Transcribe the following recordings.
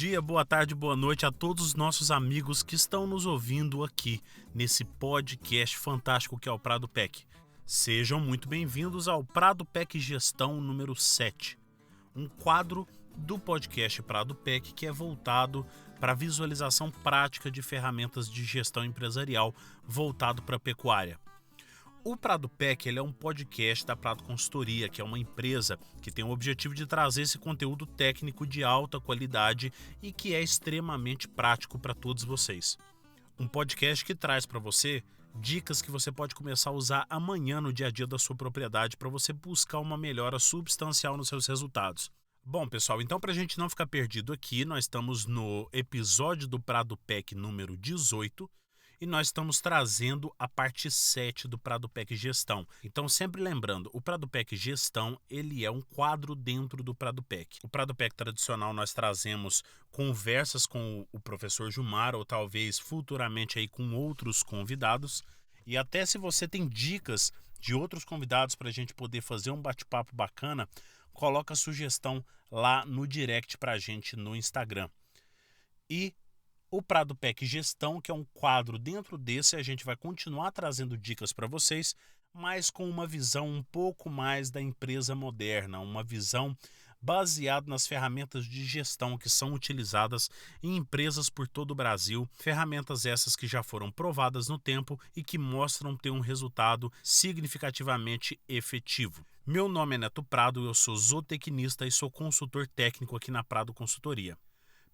dia, boa tarde, boa noite a todos os nossos amigos que estão nos ouvindo aqui nesse podcast fantástico que é o Prado PEC. Sejam muito bem-vindos ao Prado PEC Gestão número 7, um quadro do podcast Prado PEC que é voltado para a visualização prática de ferramentas de gestão empresarial voltado para a pecuária. O Prado PEC ele é um podcast da Prado Consultoria, que é uma empresa que tem o objetivo de trazer esse conteúdo técnico de alta qualidade e que é extremamente prático para todos vocês. Um podcast que traz para você dicas que você pode começar a usar amanhã no dia a dia da sua propriedade para você buscar uma melhora substancial nos seus resultados. Bom, pessoal, então para a gente não ficar perdido aqui, nós estamos no episódio do Prado PEC número 18, e nós estamos trazendo a parte 7 do Prado PEC Gestão. Então, sempre lembrando, o Prado PEC Gestão, ele é um quadro dentro do Prado PEC. O Prado PEC tradicional nós trazemos conversas com o professor Gilmar, ou talvez futuramente aí com outros convidados. E até se você tem dicas de outros convidados para a gente poder fazer um bate-papo bacana, coloca a sugestão lá no direct para a gente no Instagram. E o Prado PEC Gestão, que é um quadro dentro desse, a gente vai continuar trazendo dicas para vocês, mas com uma visão um pouco mais da empresa moderna, uma visão baseada nas ferramentas de gestão que são utilizadas em empresas por todo o Brasil, ferramentas essas que já foram provadas no tempo e que mostram ter um resultado significativamente efetivo. Meu nome é Neto Prado, eu sou zootecnista e sou consultor técnico aqui na Prado Consultoria.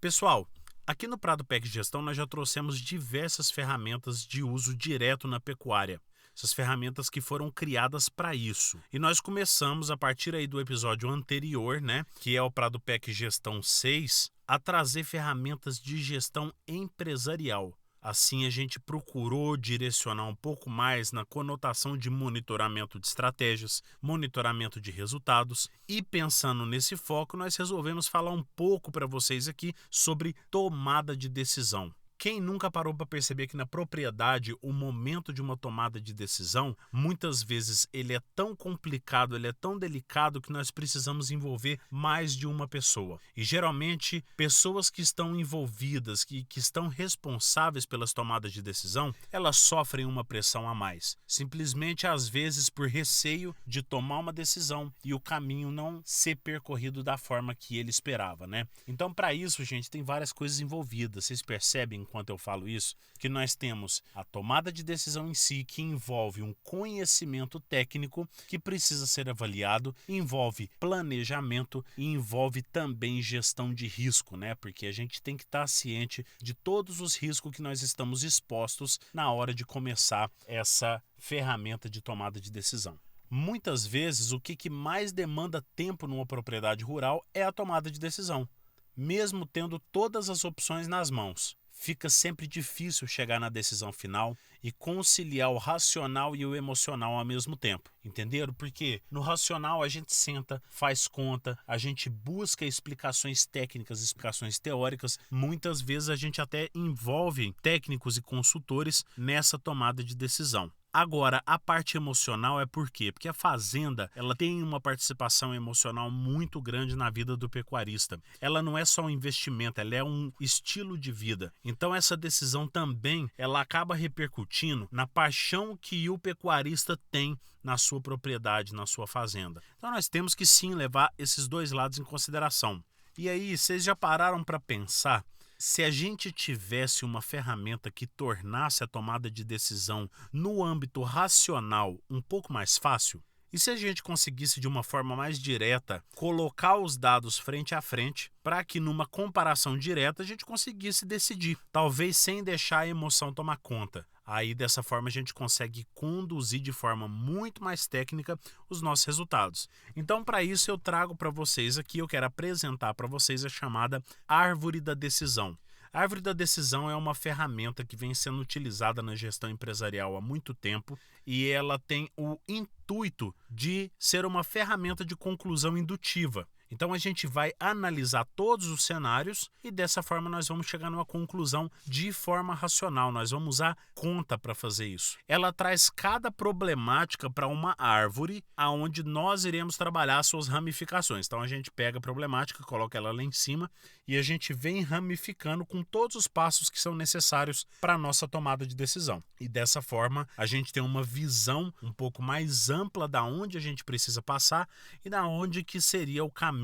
Pessoal, aqui no Prado PEC Gestão nós já trouxemos diversas ferramentas de uso direto na pecuária. Essas ferramentas que foram criadas para isso. E nós começamos a partir aí do episódio anterior, que é o Prado PEC Gestão 6, a trazer ferramentas de gestão empresarial. Assim a gente procurou direcionar um pouco mais na conotação de monitoramento de estratégias, monitoramento de resultados e pensando nesse foco nós resolvemos falar um pouco para vocês aqui sobre tomada de decisão. Quem nunca parou para perceber que na propriedade o momento de uma tomada de decisão, muitas vezes ele é tão complicado, ele é tão delicado que nós precisamos envolver mais de uma pessoa. E geralmente pessoas que estão envolvidas, que estão responsáveis pelas tomadas de decisão, elas sofrem uma pressão a mais. Simplesmente às vezes por receio de tomar uma decisão e o caminho não ser percorrido da forma que ele esperava, Então para isso, gente, tem várias coisas envolvidas. Vocês percebem enquanto eu falo isso, que nós temos a tomada de decisão em si, que envolve um conhecimento técnico que precisa ser avaliado, envolve planejamento e envolve também gestão de risco, Porque a gente tem que estar ciente de todos os riscos que nós estamos expostos na hora de começar essa ferramenta de tomada de decisão. Muitas vezes, o que mais demanda tempo numa propriedade rural é a tomada de decisão, mesmo tendo todas as opções nas mãos. Fica sempre difícil chegar na decisão final e conciliar o racional e o emocional ao mesmo tempo. Entenderam? Porque no racional a gente senta, faz conta, a gente busca explicações técnicas, explicações teóricas. Muitas vezes a gente até envolve técnicos e consultores nessa tomada de decisão. Agora, a parte emocional é por quê? Porque a fazenda ela tem uma participação emocional muito grande na vida do pecuarista. Ela não é só um investimento, ela é um estilo de vida. Então essa decisão também ela acaba repercutindo na paixão que o pecuarista tem na sua propriedade, na sua fazenda. Então nós temos que sim levar esses dois lados em consideração. E aí, vocês já pararam para pensar? Se a gente tivesse uma ferramenta que tornasse a tomada de decisão no âmbito racional um pouco mais fácil, e se a gente conseguisse de uma forma mais direta colocar os dados frente a frente para que numa comparação direta a gente conseguisse decidir, talvez sem deixar a emoção tomar conta. Aí dessa forma a gente consegue conduzir de forma muito mais técnica os nossos resultados. Então para isso eu trago para vocês aqui, eu quero apresentar para vocês a chamada Árvore da Decisão. A Árvore da Decisão é uma ferramenta que vem sendo utilizada na gestão empresarial há muito tempo e ela tem o intuito de ser uma ferramenta de conclusão indutiva. Então a gente vai analisar todos os cenários e dessa forma nós vamos chegar numa conclusão de forma racional. Nós vamos usar conta para fazer isso. Ela traz cada problemática para uma árvore aonde nós iremos trabalhar suas ramificações. Então a gente pega a problemática, coloca ela lá em cima e a gente vem ramificando com todos os passos que são necessários para a nossa tomada de decisão. E dessa forma a gente tem uma visão um pouco mais ampla da onde a gente precisa passar e da onde que seria o caminho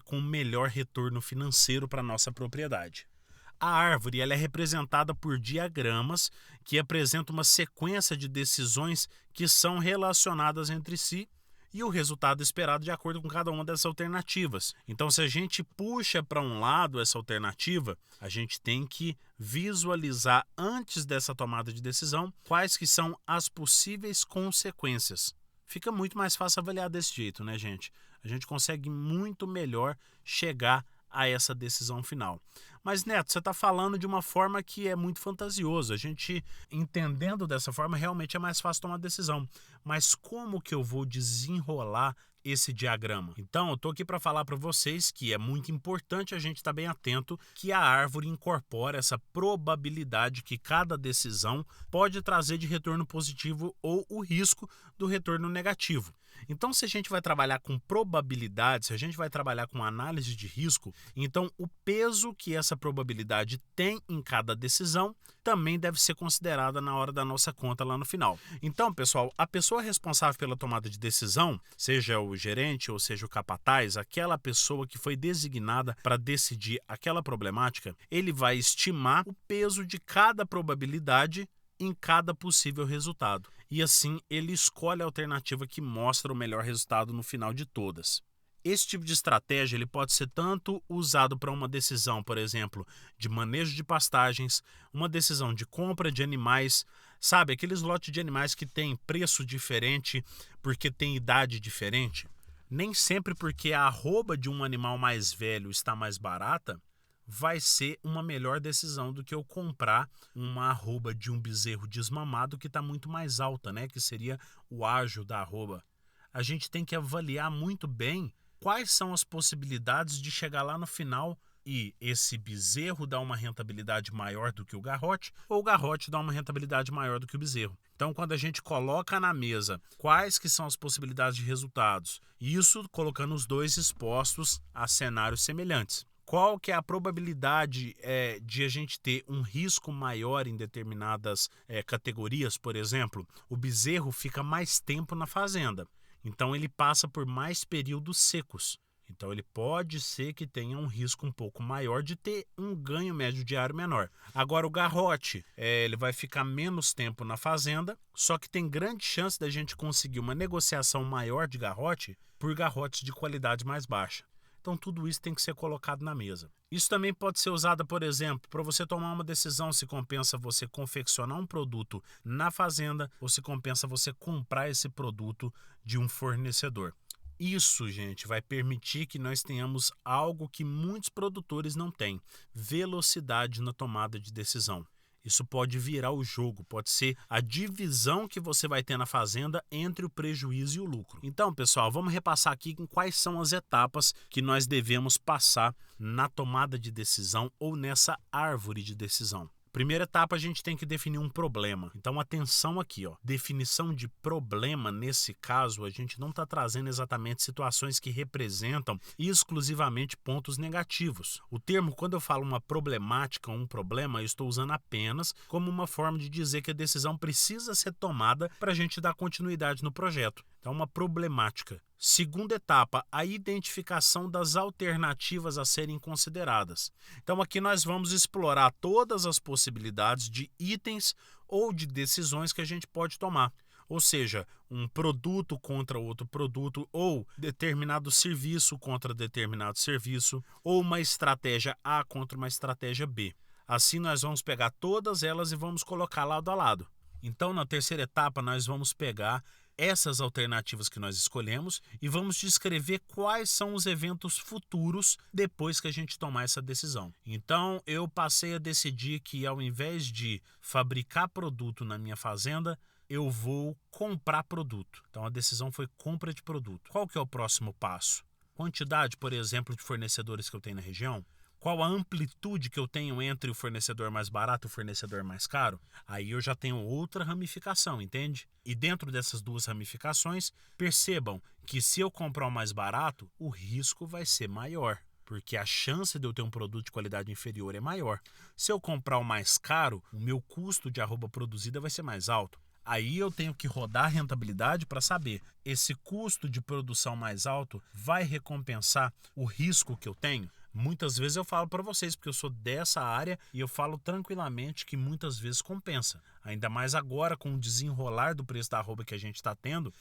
com melhor retorno financeiro para a nossa propriedade. A árvore ela é representada por diagramas que apresentam uma sequência de decisões que são relacionadas entre si e o resultado esperado de acordo com cada uma dessas alternativas. Então, se a gente puxa para um lado essa alternativa, a gente tem que visualizar antes dessa tomada de decisão quais que são as possíveis consequências. Fica muito mais fácil avaliar desse jeito, né, gente? A gente consegue muito melhor chegar a essa decisão final. Mas, Neto, você está falando de uma forma que é muito fantasiosa. A gente, entendendo dessa forma, realmente é mais fácil tomar decisão. Mas como que eu vou desenrolar esse diagrama? Então, eu estou aqui para falar para vocês que é muito importante a gente estar bem atento que a árvore incorpora essa probabilidade que cada decisão pode trazer de retorno positivo ou o risco do retorno negativo. Então, se a gente vai trabalhar com probabilidade, se a gente vai trabalhar com análise de risco, então o peso que essa probabilidade tem em cada decisão também deve ser considerada na hora da nossa conta lá no final. Então, pessoal, a pessoa responsável pela tomada de decisão, seja o gerente ou seja o capataz, aquela pessoa que foi designada para decidir aquela problemática, ele vai estimar o peso de cada probabilidade em cada possível resultado. E assim ele escolhe a alternativa que mostra o melhor resultado no final de todas. Esse tipo de estratégia ele pode ser tanto usado para uma decisão, por exemplo, de manejo de pastagens, uma decisão de compra de animais, sabe, aqueles lotes de animais que têm preço diferente porque tem idade diferente. Nem sempre porque a arroba de um animal mais velho está mais barata, vai ser uma melhor decisão do que eu comprar uma arroba de um bezerro desmamado que está muito mais alta, né? Que seria o ágio da arroba. A gente tem que avaliar muito bem quais são as possibilidades de chegar lá no final e esse bezerro dar uma rentabilidade maior do que o garrote ou o garrote dar uma rentabilidade maior do que o bezerro. Então, quando a gente coloca na mesa quais que são as possibilidades de resultados, isso colocando os dois expostos a cenários semelhantes. Qual que é a probabilidade de a gente ter um risco maior em determinadas categorias? Por exemplo, o bezerro fica mais tempo na fazenda, então ele passa por mais períodos secos. Então ele pode ser que tenha um risco um pouco maior de ter um ganho médio diário menor. Agora o garrote, ele vai ficar menos tempo na fazenda, só que tem grande chance da gente conseguir uma negociação maior de garrote por garrotes de qualidade mais baixa. Então tudo isso tem que ser colocado na mesa. Isso também pode ser usado, por exemplo, para você tomar uma decisão se compensa você confeccionar um produto na fazenda ou se compensa você comprar esse produto de um fornecedor. Isso, gente, vai permitir que nós tenhamos algo que muitos produtores não têm: velocidade na tomada de decisão. Isso pode virar o jogo, pode ser a divisão que você vai ter na fazenda entre o prejuízo e o lucro. Então, pessoal, vamos repassar aqui em quais são as etapas que nós devemos passar na tomada de decisão ou nessa árvore de decisão. Primeira etapa, a gente tem que definir um problema. Então, atenção aqui, ó. Definição de problema, nesse caso, a gente não está trazendo exatamente situações que representam exclusivamente pontos negativos. O termo, quando eu falo uma problemática ou um problema, eu estou usando apenas como uma forma de dizer que a decisão precisa ser tomada para a gente dar continuidade no projeto. Então, uma problemática. Segunda etapa, a identificação das alternativas a serem consideradas. Então, aqui nós vamos explorar todas as possibilidades de itens ou de decisões que a gente pode tomar. Ou seja, um produto contra outro produto, ou determinado serviço contra determinado serviço, ou uma estratégia A contra uma estratégia B. Assim, nós vamos pegar todas elas e vamos colocar lado a lado. Então, na terceira etapa, nós vamos pegar essas alternativas que nós escolhemos e vamos descrever quais são os eventos futuros depois que a gente tomar essa decisão. Então, eu passei a decidir que ao invés de fabricar produto na minha fazenda, eu vou comprar produto. Então, a decisão foi compra de produto. Qual que é o próximo passo? quantidade, por exemplo, de fornecedores que eu tenho na região? Qual a amplitude que eu tenho entre o fornecedor mais barato e o fornecedor mais caro? Aí eu já tenho outra ramificação, entende? E dentro dessas duas ramificações, percebam que se eu comprar o mais barato, o risco vai ser maior, porque a chance de eu ter um produto de qualidade inferior é maior. Se eu comprar o mais caro, o meu custo de arroba produzida vai ser mais alto. Aí eu tenho que rodar a rentabilidade para saber, esse custo de produção mais alto vai recompensar o risco que eu tenho? Muitas vezes eu falo para vocês, porque eu sou dessa área e eu falo tranquilamente que muitas vezes compensa. Ainda mais agora com o desenrolar do preço da arroba que a gente está tendo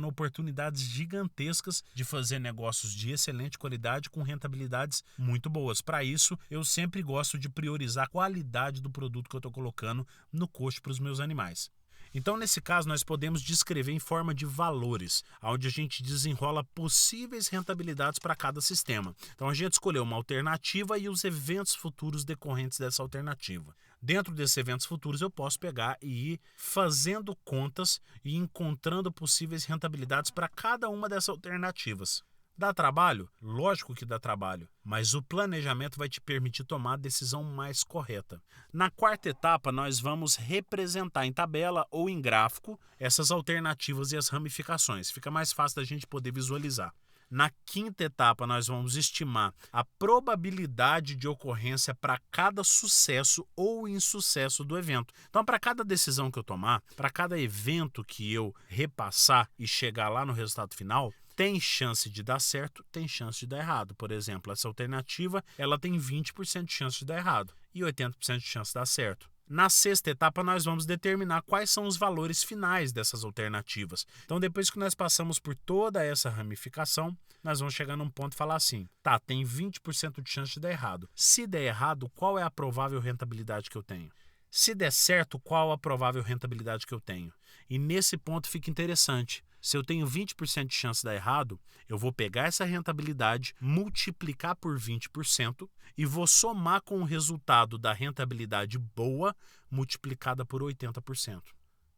oportunidades gigantescas de fazer negócios de excelente qualidade com rentabilidades muito boas. Para isso, eu sempre gosto de priorizar a qualidade do produto que eu estou colocando no coxo para os meus animais. Então, nesse caso, nós podemos descrever em forma de valores, onde a gente desenrola possíveis rentabilidades para cada sistema. Então, a gente escolheu uma alternativa e os eventos futuros decorrentes dessa alternativa. Dentro desses eventos futuros, eu posso pegar e ir fazendo contas e encontrando possíveis rentabilidades para cada uma dessas alternativas. Dá trabalho? Lógico que dá trabalho, mas o planejamento vai te permitir tomar a decisão mais correta. Na quarta etapa, nós vamos representar em tabela ou em gráfico essas alternativas e as ramificações. Fica mais fácil da gente poder visualizar. Na quinta etapa, nós vamos estimar a probabilidade de ocorrência para cada sucesso ou insucesso do evento. Então, para cada decisão que eu tomar, para cada evento que eu repassar e chegar lá no resultado final, tem chance de dar certo, tem chance de dar errado. Por exemplo, essa alternativa ela tem 20% de chance de dar errado e 80% de chance de dar certo. Na sexta etapa, nós vamos determinar quais são os valores finais dessas alternativas. Então, depois que nós passamos por toda essa ramificação, nós vamos chegar num ponto e falar assim, tá, tem 20% de chance de dar errado. Se der errado, qual é a provável rentabilidade que eu tenho? Se der certo, qual a provável rentabilidade que eu tenho? E nesse ponto fica interessante. Se eu tenho 20% de chance de dar errado, eu vou pegar essa rentabilidade, multiplicar por 20% e vou somar com o resultado da rentabilidade boa multiplicada por 80%,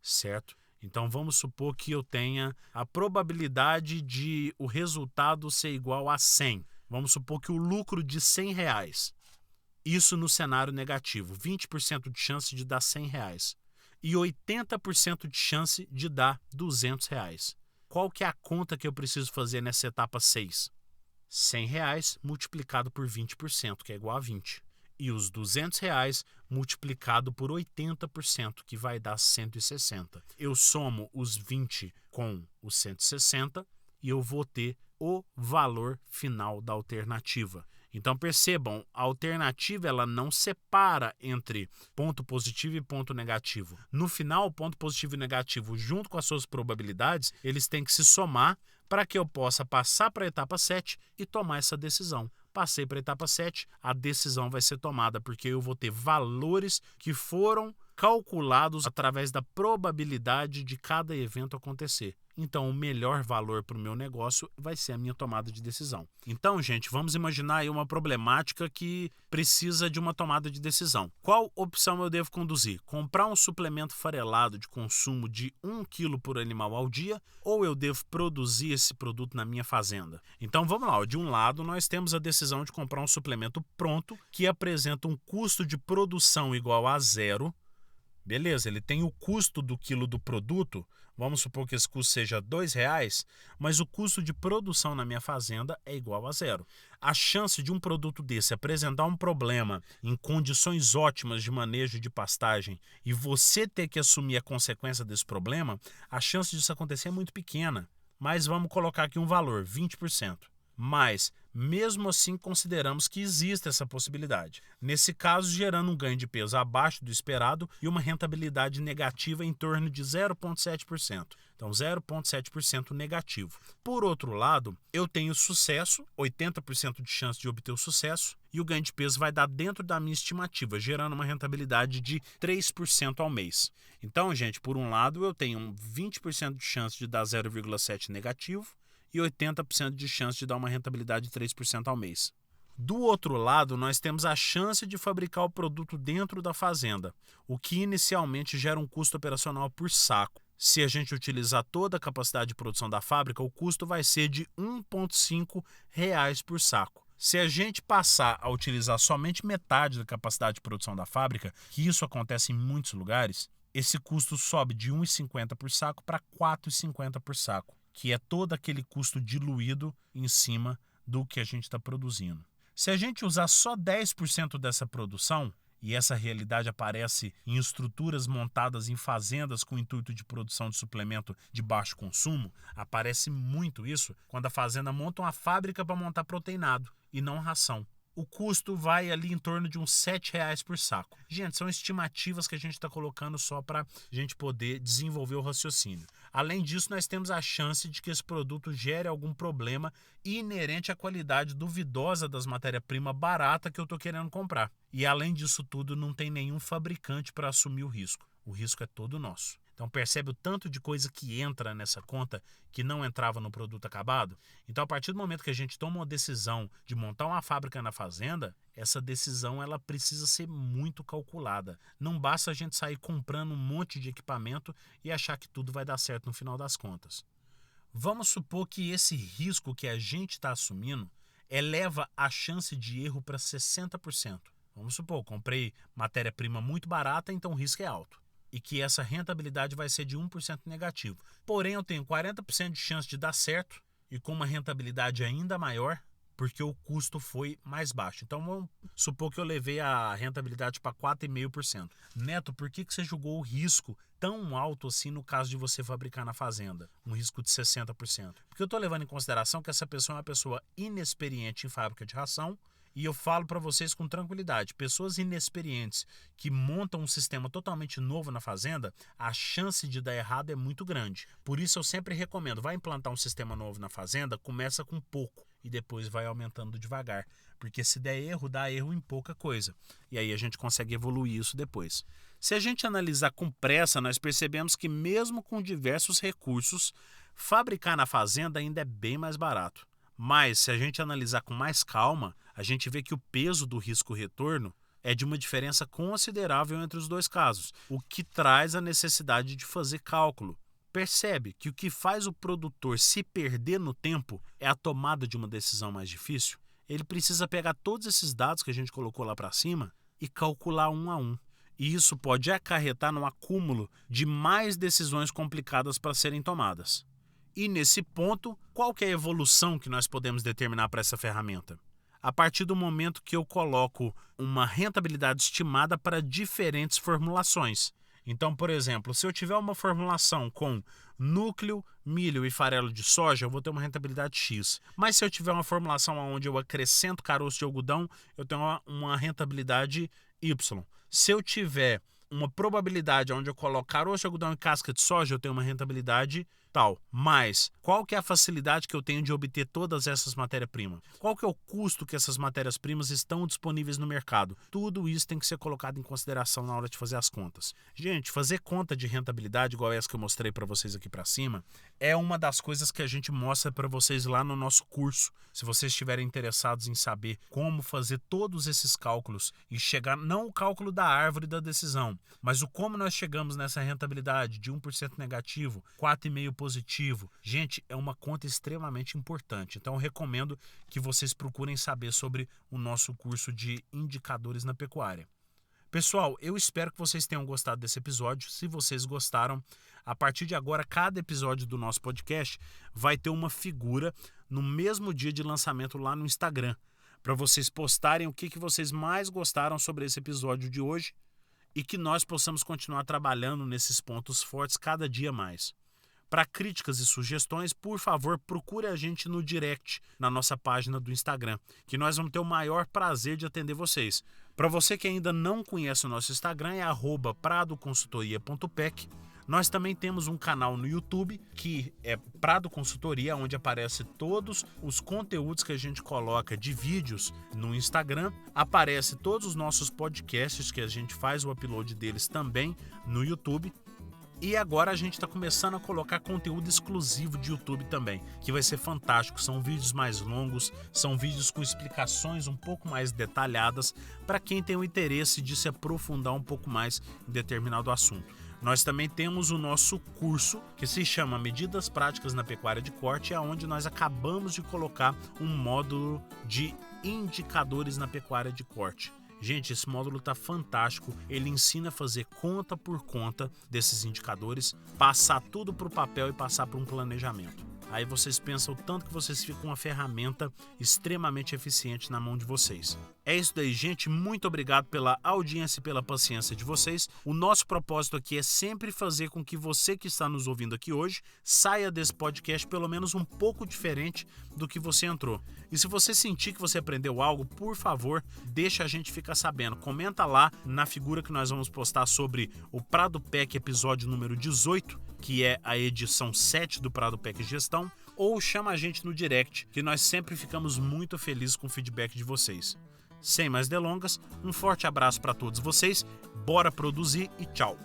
certo? Então vamos supor que eu tenha a probabilidade de o resultado ser igual a 100. Vamos supor que o lucro de R$100. Isso no cenário negativo, 20% de chance de dar R$100. E 80% de chance de dar R$200. Qual que é a conta que eu preciso fazer nessa etapa 6? R$100 multiplicado por 20%, que é igual a 20. E os R$200 multiplicado por 80%, que vai dar 160. Eu somo os 20 com os 160 e eu vou ter o valor final da alternativa. Então percebam, a alternativa ela não separa entre ponto positivo e ponto negativo. No final, o ponto positivo e negativo, junto com as suas probabilidades, eles têm que se somar para que eu possa passar para a etapa 7 e tomar essa decisão. Passei para a etapa 7, a decisão vai ser tomada, porque eu vou ter valores que foram calculados através da probabilidade de cada evento acontecer. Então, o melhor valor para o meu negócio vai ser a minha tomada de decisão. Então, gente, vamos imaginar aí uma problemática que precisa de uma tomada de decisão. Qual opção eu devo conduzir? Comprar um suplemento farelado de consumo de 1 kg por animal ao dia ou eu devo produzir esse produto na minha fazenda? Então, vamos lá. De um lado, nós temos a decisão de comprar um suplemento pronto que apresenta um custo de produção igual a 0. Beleza, ele tem o custo do quilo do produto, vamos supor que esse custo seja R$2, mas o custo de produção na minha fazenda é igual a 0. A chance de um produto desse apresentar um problema em condições ótimas de manejo de pastagem e você ter que assumir a consequência desse problema, a chance disso acontecer é muito pequena. Mas vamos colocar aqui um valor, 20%. Mas, mesmo assim, consideramos que existe essa possibilidade. Nesse caso, gerando um ganho de peso abaixo do esperado e uma rentabilidade negativa em torno de 0,7%. Então, 0,7% negativo. Por outro lado, eu tenho sucesso, 80% de chance de obter o sucesso, e o ganho de peso vai dar dentro da minha estimativa, gerando uma rentabilidade de 3% ao mês. Então, gente, por um lado, eu tenho 20% de chance de dar 0,7% negativo, e 80% de chance de dar uma rentabilidade de 3% ao mês. Do outro lado, nós temos a chance de fabricar o produto dentro da fazenda, o que inicialmente gera um custo operacional por saco. Se a gente utilizar toda a capacidade de produção da fábrica, o custo vai ser de R$ 1,5 por saco. Se a gente passar a utilizar somente metade da capacidade de produção da fábrica, que isso acontece em muitos lugares, esse custo sobe de R$ 1,50 por saco para R$ 4,50 por saco, que é todo aquele custo diluído em cima do que a gente está produzindo. Se a gente usar só 10% dessa produção, e essa realidade aparece em estruturas montadas em fazendas com o intuito de produção de suplemento de baixo consumo, aparece muito isso quando a fazenda monta uma fábrica para montar proteinado e não ração. O custo vai ali em torno de uns R$ 7 por saco. Gente, são estimativas que a gente está colocando só para a gente poder desenvolver o raciocínio. Além disso, nós temos a chance de que esse produto gere algum problema inerente à qualidade duvidosa das matérias-primas baratas que eu estou querendo comprar. E além disso tudo, não tem nenhum fabricante para assumir o risco. O risco é todo nosso. Então percebe o tanto de coisa que entra nessa conta que não entrava no produto acabado? Então a partir do momento que a gente toma uma decisão de montar uma fábrica na fazenda, essa decisão ela precisa ser muito calculada. Não basta a gente sair comprando um monte de equipamento e achar que tudo vai dar certo no final das contas. Vamos supor que esse risco que a gente está assumindo eleva a chance de erro para 60%. Vamos supor, comprei matéria-prima muito barata, então o risco é alto. E que essa rentabilidade vai ser de 1% negativo. Porém, eu tenho 40% de chance de dar certo e com uma rentabilidade ainda maior, porque o custo foi mais baixo. Então, vamos supor que eu levei a rentabilidade para 4,5%. Neto, por que você julgou o risco tão alto assim no caso de você fabricar na fazenda? Um risco de 60%. Porque eu estou levando em consideração que essa pessoa é uma pessoa inexperiente em fábrica de ração. E eu falo para vocês com tranquilidade, pessoas inexperientes que montam um sistema totalmente novo na fazenda, a chance de dar errado é muito grande. Por isso eu sempre recomendo, vai implantar um sistema novo na fazenda, começa com pouco e depois vai aumentando devagar. Porque se der erro, dá erro em pouca coisa. E aí a gente consegue evoluir isso depois. Se a gente analisar com pressa, nós percebemos que mesmo com diversos recursos, fabricar na fazenda ainda é bem mais barato. Mas, se a gente analisar com mais calma, a gente vê que o peso do risco-retorno é de uma diferença considerável entre os dois casos, o que traz a necessidade de fazer cálculo. Percebe que o que faz o produtor se perder no tempo é a tomada de uma decisão mais difícil? Ele precisa pegar todos esses dados que a gente colocou lá para cima e calcular um a um. E isso pode acarretar no acúmulo de mais decisões complicadas para serem tomadas. E nesse ponto, qual que é a evolução que nós podemos determinar para essa ferramenta? A partir do momento que eu coloco uma rentabilidade estimada para diferentes formulações. Então, por exemplo, se eu tiver uma formulação com núcleo, milho e farelo de soja, eu vou ter uma rentabilidade X. Mas se eu tiver uma formulação onde eu acrescento caroço de algodão, eu tenho uma rentabilidade Y. Se eu tiver uma probabilidade onde eu coloco caroço de algodão e casca de soja, eu tenho uma rentabilidade tal. Mas qual que é a facilidade que eu tenho de obter todas essas matérias-primas? Qual que é o custo que essas matérias-primas estão disponíveis no mercado? Tudo isso tem que ser colocado em consideração na hora de fazer as contas. Gente, fazer conta de rentabilidade, igual essa que eu mostrei para vocês aqui para cima, é uma das coisas que a gente mostra para vocês lá no nosso curso. Se vocês estiverem interessados em saber como fazer todos esses cálculos e chegar, não o cálculo da árvore da decisão, mas o como nós chegamos nessa rentabilidade de 1% negativo, 4,5% positivo. Gente, é uma conta extremamente importante. Então eu recomendo que vocês procurem saber sobre o nosso curso de indicadores na pecuária. Pessoal, eu espero que vocês tenham gostado desse episódio. Se vocês gostaram, a partir de agora, cada episódio do nosso podcast vai ter uma figura no mesmo dia de lançamento lá no Instagram, para vocês postarem o que vocês mais gostaram sobre esse episódio de hoje e que nós possamos continuar trabalhando nesses pontos fortes cada dia mais. Para críticas e sugestões, por favor, procure a gente no direct, na nossa página do Instagram, que nós vamos ter o maior prazer de atender vocês. Para você que ainda não conhece o nosso Instagram, é @pradoconsultoria.pec. Nós também temos um canal no YouTube, que é Prado Consultoria, onde aparece todos os conteúdos que a gente coloca de vídeos no Instagram. Aparece todos os nossos podcasts, que a gente faz o upload deles também no YouTube. E agora a gente está começando a colocar conteúdo exclusivo de YouTube também, que vai ser fantástico. São vídeos mais longos, são vídeos com explicações um pouco mais detalhadas para quem tem o interesse de se aprofundar um pouco mais em determinado assunto. Nós também temos o nosso curso que se chama Medidas Práticas na Pecuária de Corte, onde nós acabamos de colocar um módulo de indicadores na pecuária de corte. Gente, esse módulo está fantástico, ele ensina a fazer conta por conta desses indicadores, passar tudo para o papel e passar para um planejamento. Aí vocês pensam o tanto que vocês ficam uma ferramenta extremamente eficiente na mão de vocês. É isso daí, gente. Muito obrigado pela audiência e pela paciência de vocês. O nosso propósito aqui é sempre fazer com que você que está nos ouvindo aqui hoje saia desse podcast pelo menos um pouco diferente do que você entrou. E se você sentir que você aprendeu algo, por favor, deixa a gente ficar sabendo. Comenta lá na figura que nós vamos postar sobre o Prado PEC episódio número 18, que é a edição 7 do Prado PEC Gestão, ou chama a gente no direct, que nós sempre ficamos muito felizes com o feedback de vocês. Sem mais delongas, um forte abraço para todos vocês, bora produzir e tchau!